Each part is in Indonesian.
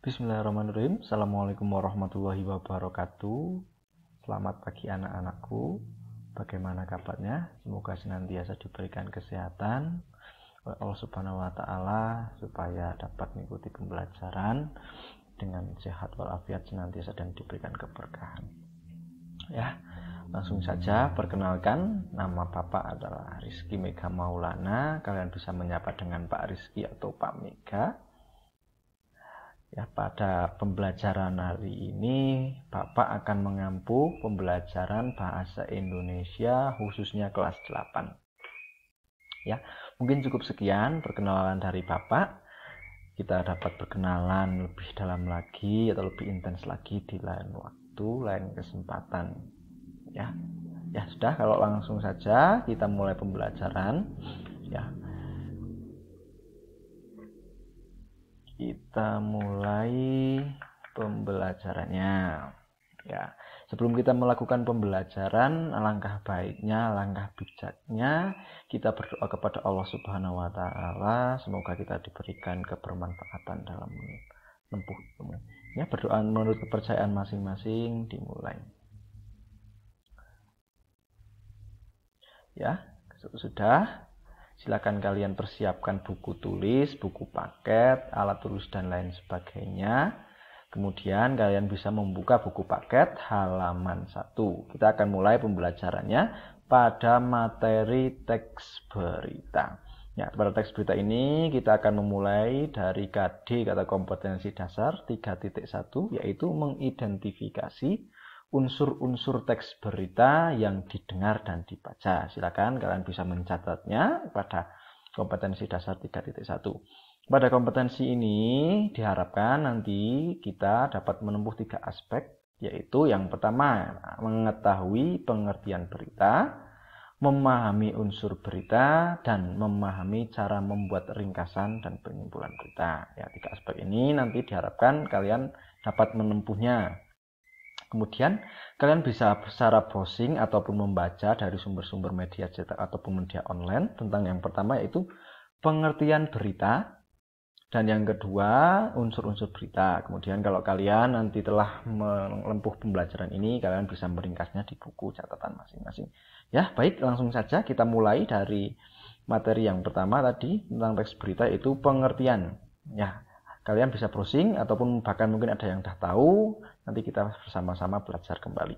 Bismillahirrahmanirrahim. Assalamualaikum warahmatullahi wabarakatuh. Selamat pagi anak-anakku. Bagaimana kabarnya? Semoga senantiasa diberikan kesehatan oleh Allah Subhanahu wa taala supaya dapat mengikuti pembelajaran dengan sehat walafiat senantiasa dan diberikan keberkahan. Ya, langsung saja perkenalkan, nama Bapak adalah Rizky Mega Maulana. Kalian bisa menyapa dengan Pak Rizky atau Pak Mega. Ya, pada pembelajaran hari ini Bapak akan mengampu pembelajaran bahasa Indonesia khususnya kelas 8. Ya, mungkin cukup sekian perkenalan dari Bapak. Kita dapat berkenalan lebih dalam lagi atau lebih intens lagi di lain waktu, lain kesempatan. Ya. Ya, sudah, kalau langsung saja kita mulai pembelajaran. Ya. Kita mulai pembelajarannya. Ya, sebelum kita melakukan pembelajaran, alangkah baiknya, alangkah bijaknya kita berdoa kepada Allah Subhanahu wa taala, semoga kita diberikan kebermanfaatan dalam menempuh ilmu. Ya, berdoa menurut kepercayaan masing-masing dimulai. Ya, sudah. Silakan kalian persiapkan buku tulis, buku paket, alat tulis dan lain sebagainya. Kemudian kalian bisa membuka buku paket halaman 1. Kita akan mulai pembelajarannya pada materi teks berita. Ya, pada teks berita ini kita akan memulai dari KD kata kompetensi dasar 3.1, yaitu mengidentifikasi unsur-unsur teks berita yang didengar dan dibaca. Silakan kalian bisa mencatatnya pada kompetensi dasar 3.1. Pada kompetensi ini diharapkan nanti kita dapat menempuh 3 aspek, yaitu yang pertama mengetahui pengertian berita, memahami unsur berita, dan memahami cara membuat ringkasan dan penyimpulan berita. Ya, 3 aspek ini nanti diharapkan kalian dapat menempuhnya. Kemudian kalian bisa secara browsing ataupun membaca dari sumber-sumber media cetak ataupun media online tentang yang pertama yaitu pengertian berita, dan yang kedua unsur-unsur berita. Kemudian kalau kalian nanti telah menempuh pembelajaran ini, kalian bisa meringkasnya di buku catatan masing-masing. Ya, baik, langsung saja kita mulai dari materi yang pertama tadi tentang teks berita, yaitu pengertian. Ya, kalian bisa browsing ataupun bahkan mungkin ada yang sudah tahu, nanti kita bersama-sama belajar kembali.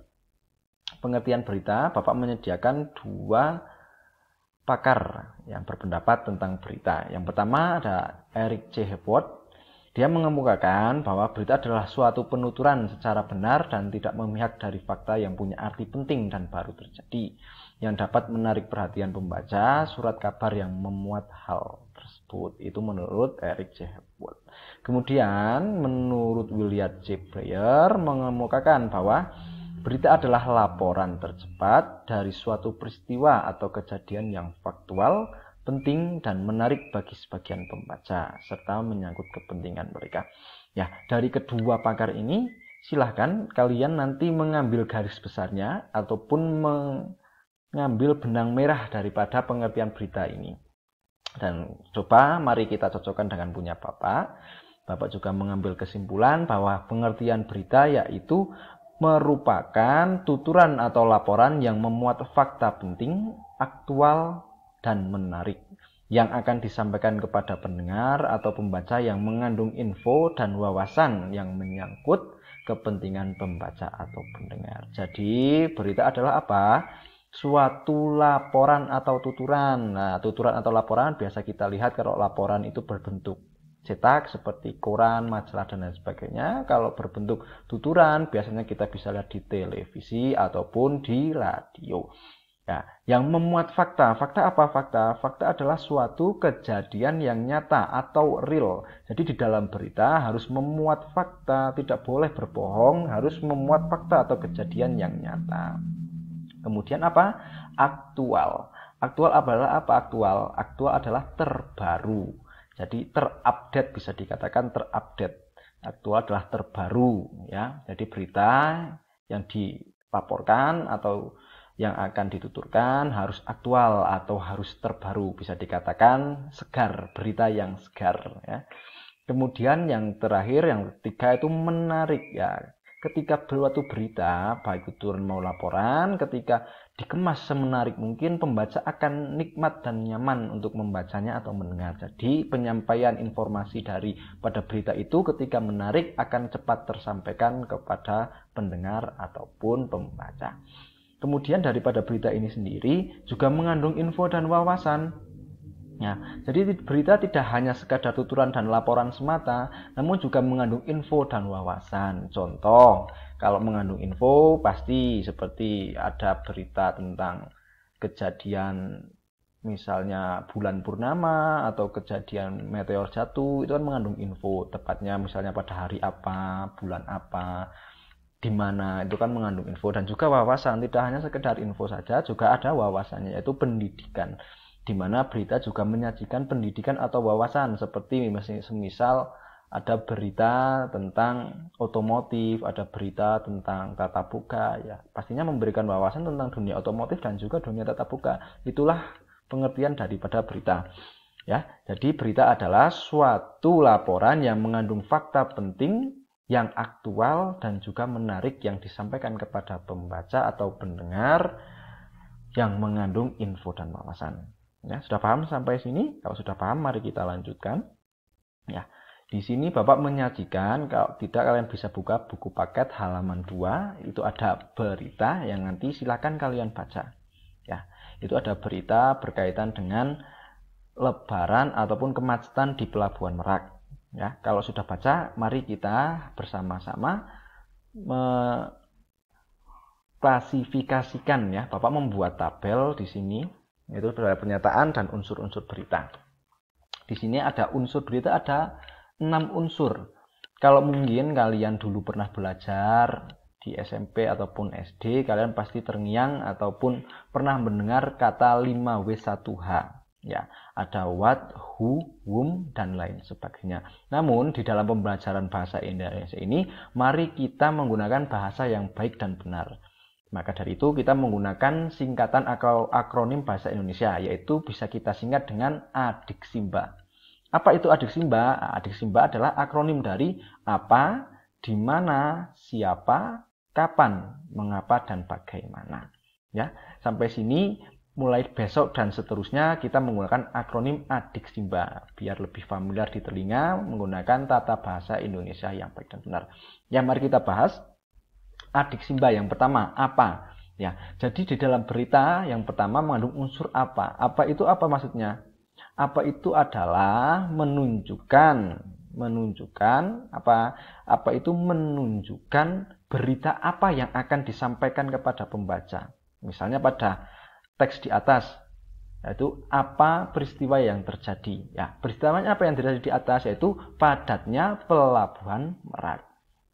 Pengertian berita, Bapak menyediakan 2 pakar yang berpendapat tentang berita. Yang pertama ada Eric C. Hepworth. Dia mengemukakan bahwa berita adalah suatu penuturan secara benar dan tidak memihak dari fakta yang punya arti penting dan baru terjadi, yang dapat menarik perhatian pembaca, surat kabar yang memuat hal tersebut. Itu menurut Eric C. Hepworth. Kemudian menurut William C. Breyer mengemukakan bahwa berita adalah laporan tercepat dari suatu peristiwa atau kejadian yang faktual, penting, dan menarik bagi sebagian pembaca, serta menyangkut kepentingan mereka. Ya, dari kedua pakar ini, silahkan kalian nanti mengambil garis besarnya ataupun mengambil benang merah daripada pengertian berita ini. Dan coba mari kita cocokkan dengan punya Bapak. Bapak juga mengambil kesimpulan bahwa pengertian berita yaitu merupakan tuturan atau laporan yang memuat fakta penting, aktual, dan menarik yang akan disampaikan kepada pendengar atau pembaca yang mengandung info dan wawasan yang menyangkut kepentingan pembaca atau pendengar. Jadi berita adalah apa? Suatu laporan atau tuturan. Nah, tuturan atau laporan biasa kita lihat kalau laporan itu berbentuk cetak seperti koran, majalah, dan lain sebagainya. Kalau berbentuk tuturan biasanya kita bisa lihat di televisi ataupun di radio. Ya, yang memuat fakta. Fakta apa fakta? Fakta adalah suatu kejadian yang nyata atau real. Jadi di dalam berita harus memuat fakta, tidak boleh berbohong, harus memuat fakta atau kejadian yang nyata. Kemudian apa? Aktual. Aktual adalah apa? Aktual adalah terbaru. Jadi terupdate, bisa dikatakan terupdate. Aktual adalah terbaru, ya. Jadi berita yang dilaporkan atau yang akan dituturkan harus aktual atau harus terbaru, bisa dikatakan segar, berita yang segar, ya. Kemudian yang terakhir, yang ketiga itu menarik ya. Ketika suatu berita, baik itu mau laporan, ketika dikemas semenarik mungkin, pembaca akan nikmat dan nyaman untuk membacanya atau mendengar. Jadi penyampaian informasi pada berita itu ketika menarik akan cepat tersampaikan kepada pendengar ataupun pembaca. Kemudian daripada berita ini sendiri juga mengandung info dan wawasan. Ya, jadi berita tidak hanya sekadar tuturan dan laporan semata, namun juga mengandung info dan wawasan. Contoh, kalau mengandung info pasti seperti ada berita tentang kejadian misalnya bulan purnama atau kejadian meteor jatuh, itu kan mengandung info, tepatnya misalnya pada hari apa, bulan apa, di mana, itu kan mengandung info. Dan juga wawasan, tidak hanya sekedar info saja, juga ada wawasannya, yaitu pendidikan, di mana berita juga menyajikan pendidikan atau wawasan, seperti semisal ada berita tentang otomotif, ada berita tentang tata buka, ya pastinya memberikan wawasan tentang dunia otomotif dan juga dunia tata buka. Itulah pengertian daripada berita. Ya, jadi berita adalah suatu laporan yang mengandung fakta penting, yang aktual dan juga menarik yang disampaikan kepada pembaca atau pendengar, yang mengandung info dan wawasan. Ya, sudah paham sampai sini? Kalau sudah paham, mari kita lanjutkan. Ya, di sini Bapak menyajikan, kalau tidak kalian bisa buka buku paket halaman 2, itu ada berita yang nanti silakan kalian baca. Ya, itu ada berita berkaitan dengan lebaran ataupun kemacetan di Pelabuhan Merak. Ya, kalau sudah baca, mari kita bersama-sama klasifikasikan ya. Bapak membuat tabel di sini, yaitu pernyataan dan unsur-unsur berita. Di sini ada unsur berita, ada 6 unsur. Kalau mungkin kalian dulu pernah belajar di SMP ataupun SD, kalian pasti terngiang ataupun pernah mendengar kata 5W1H. Ya, ada what, who, whom, dan lain sebagainya. Namun di dalam pembelajaran bahasa Indonesia ini, mari kita menggunakan bahasa yang baik dan benar. Maka dari itu kita menggunakan singkatan atau akronim bahasa Indonesia, yaitu bisa kita singkat dengan Adiksimba. Apa itu Adiksimba? Adiksimba adalah akronim dari apa, di mana, siapa, kapan, mengapa, dan bagaimana. Ya, sampai sini mulai besok dan seterusnya kita menggunakan akronim Adiksimba biar lebih familiar di telinga menggunakan tata bahasa Indonesia yang baik dan benar. Ya, mari kita bahas Adiksimba. Yang pertama, apa? Ya, jadi di dalam berita yang pertama mengandung unsur apa. Apa itu apa maksudnya? Apa itu adalah menunjukkan apa itu menunjukkan berita apa yang akan disampaikan kepada pembaca. Misalnya pada teks di atas, yaitu apa peristiwa yang terjadi. Ya, peristiwanya apa yang terjadi di atas, yaitu padatnya Pelabuhan Merak.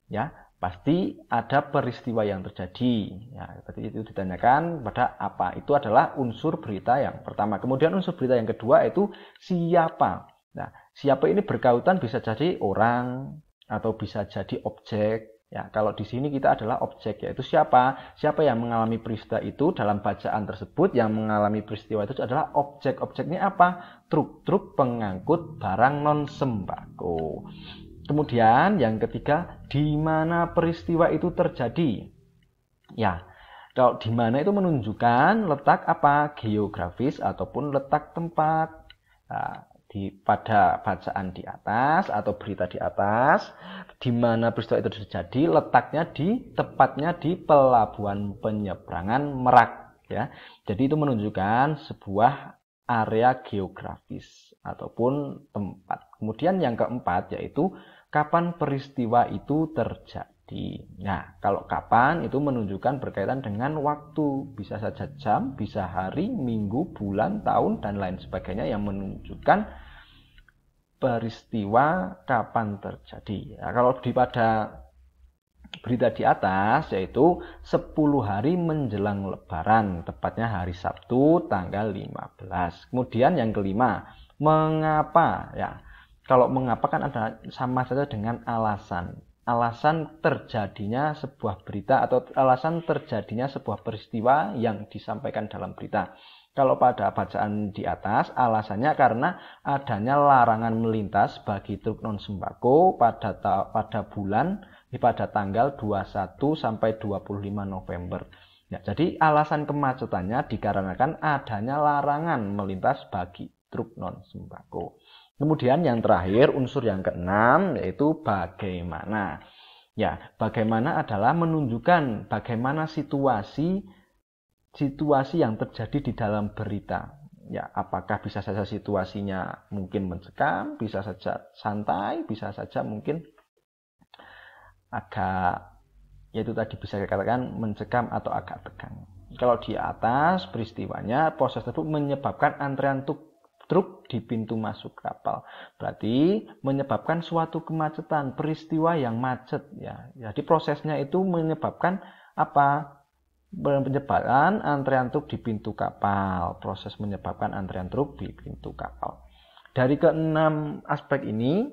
Ya, pasti ada peristiwa yang terjadi. Ya, seperti itu ditanyakan pada apa. Itu adalah unsur berita yang pertama. Kemudian unsur berita yang kedua itu siapa. Nah, siapa ini berkaitan bisa jadi orang atau bisa jadi objek. Ya, kalau di sini kita adalah objek, yaitu siapa yang mengalami peristiwa itu. Dalam bacaan tersebut yang mengalami peristiwa itu adalah objek. Objeknya apa? Truk-truk pengangkut barang non sembako. Kemudian yang ketiga, di mana peristiwa itu terjadi. Ya, kalau di mana itu menunjukkan letak apa? Geografis ataupun letak tempat. Nah, pada bacaan di atas atau berita di atas, di mana peristiwa itu terjadi, letaknya tepatnya di Pelabuhan Penyeberangan Merak. Ya, jadi itu menunjukkan sebuah area geografis ataupun tempat. Kemudian yang keempat yaitu kapan peristiwa itu terjadi. Nah, kalau kapan itu menunjukkan berkaitan dengan waktu, bisa saja jam, bisa hari, minggu, bulan, tahun, dan lain sebagainya yang menunjukkan peristiwa kapan terjadi. Nah, kalau pada berita di atas yaitu 10 hari menjelang Lebaran, tepatnya hari Sabtu tanggal 15. Kemudian yang kelima, mengapa? Ya, kalau mengapa kan ada sama saja dengan alasan. Alasan terjadinya sebuah berita atau alasan terjadinya sebuah peristiwa yang disampaikan dalam berita. Kalau pada bacaan di atas, alasannya karena adanya larangan melintas bagi truk non sembako pada tanggal 21 sampai 25 November. Ya, jadi alasan kemacetannya dikarenakan adanya larangan melintas bagi truk non sembako. Kemudian yang terakhir, unsur yang keenam, yaitu bagaimana. Ya, bagaimana adalah menunjukkan bagaimana situasi yang terjadi di dalam berita. Ya, apakah bisa saja situasinya mungkin mencekam, bisa saja santai, bisa saja mungkin agak, yaitu tadi bisa dikatakan mencekam atau agak tegang. Kalau di atas peristiwanya, proses tersebut menyebabkan antrean truk di pintu masuk kapal. Berarti menyebabkan suatu kemacetan, peristiwa yang macet. Ya, jadi prosesnya itu menyebabkan apa? Menyebabkan antrean truk di pintu kapal. Proses menyebabkan antrean truk di pintu kapal. Dari keenam aspek ini,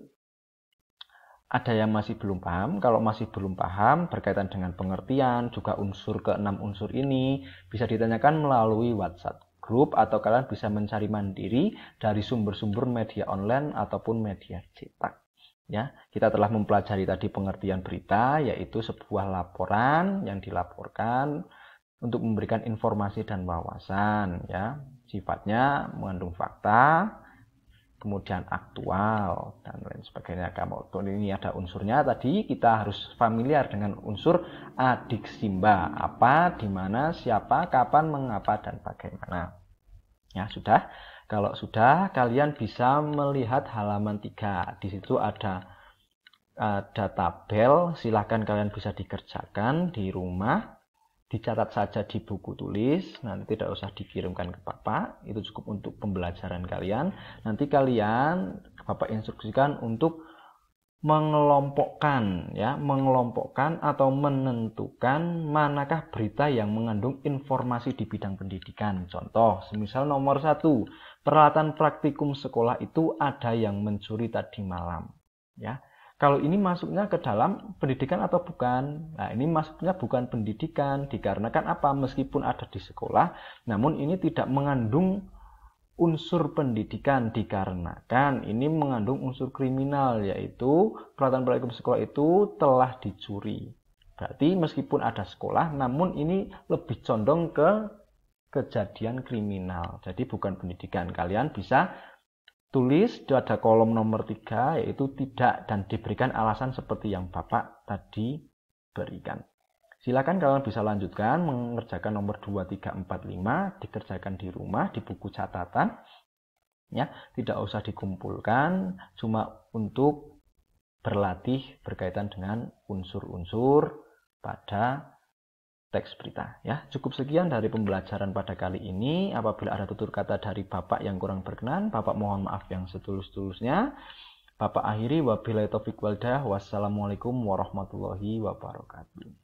ada yang masih belum paham. Kalau masih belum paham berkaitan dengan pengertian, juga keenam unsur ini, bisa ditanyakan melalui WhatsApp grup, atau kalian bisa mencari mandiri dari sumber-sumber media online ataupun media cetak. Ya, kita telah mempelajari tadi pengertian berita, yaitu sebuah laporan yang dilaporkan untuk memberikan informasi dan wawasan, ya, sifatnya mengandung fakta, kemudian aktual dan lain sebagainya. Kalau ini ada unsurnya tadi, kita harus familiar dengan unsur adiksimba, apa, di mana, siapa, kapan, mengapa, dan bagaimana. Ya, sudah. Kalau sudah, kalian bisa melihat halaman 3. Di situ ada tabel, silahkan kalian bisa dikerjakan di rumah. Dicatat saja di buku tulis, nanti tidak usah dikirimkan ke Bapak, itu cukup untuk pembelajaran kalian. Nanti kalian, Bapak instruksikan untuk mengelompokkan atau menentukan manakah berita yang mengandung informasi di bidang pendidikan. Contoh, semisal nomor 1, peralatan praktikum sekolah itu ada yang mencuri tadi malam. Ya. Kalau ini masuknya ke dalam pendidikan atau bukan? Nah, ini masuknya bukan pendidikan, dikarenakan apa? Meskipun ada di sekolah, namun ini tidak mengandung unsur pendidikan, dikarenakan ini mengandung unsur kriminal, yaitu peralatan praktikum sekolah itu telah dicuri. Berarti meskipun ada sekolah, namun ini lebih condong ke kejadian kriminal. Jadi bukan pendidikan. Kalian bisa tulis, itu ada kolom nomor 3, yaitu tidak, dan diberikan alasan seperti yang Bapak tadi berikan. Silakan kalian bisa lanjutkan mengerjakan nomor 2, 3, 4, 5, dikerjakan di rumah, di buku catatan. Ya, tidak usah dikumpulkan, cuma untuk berlatih berkaitan dengan unsur-unsur pada teks berita. Ya, cukup sekian dari pembelajaran pada kali ini. Apabila ada tutur kata dari Bapak yang kurang berkenan, Bapak mohon maaf yang setulus-tulusnya. Bapak akhiri, wabillahi taufiq wal hidayah. Wassalamualaikum warahmatullahi wabarakatuh.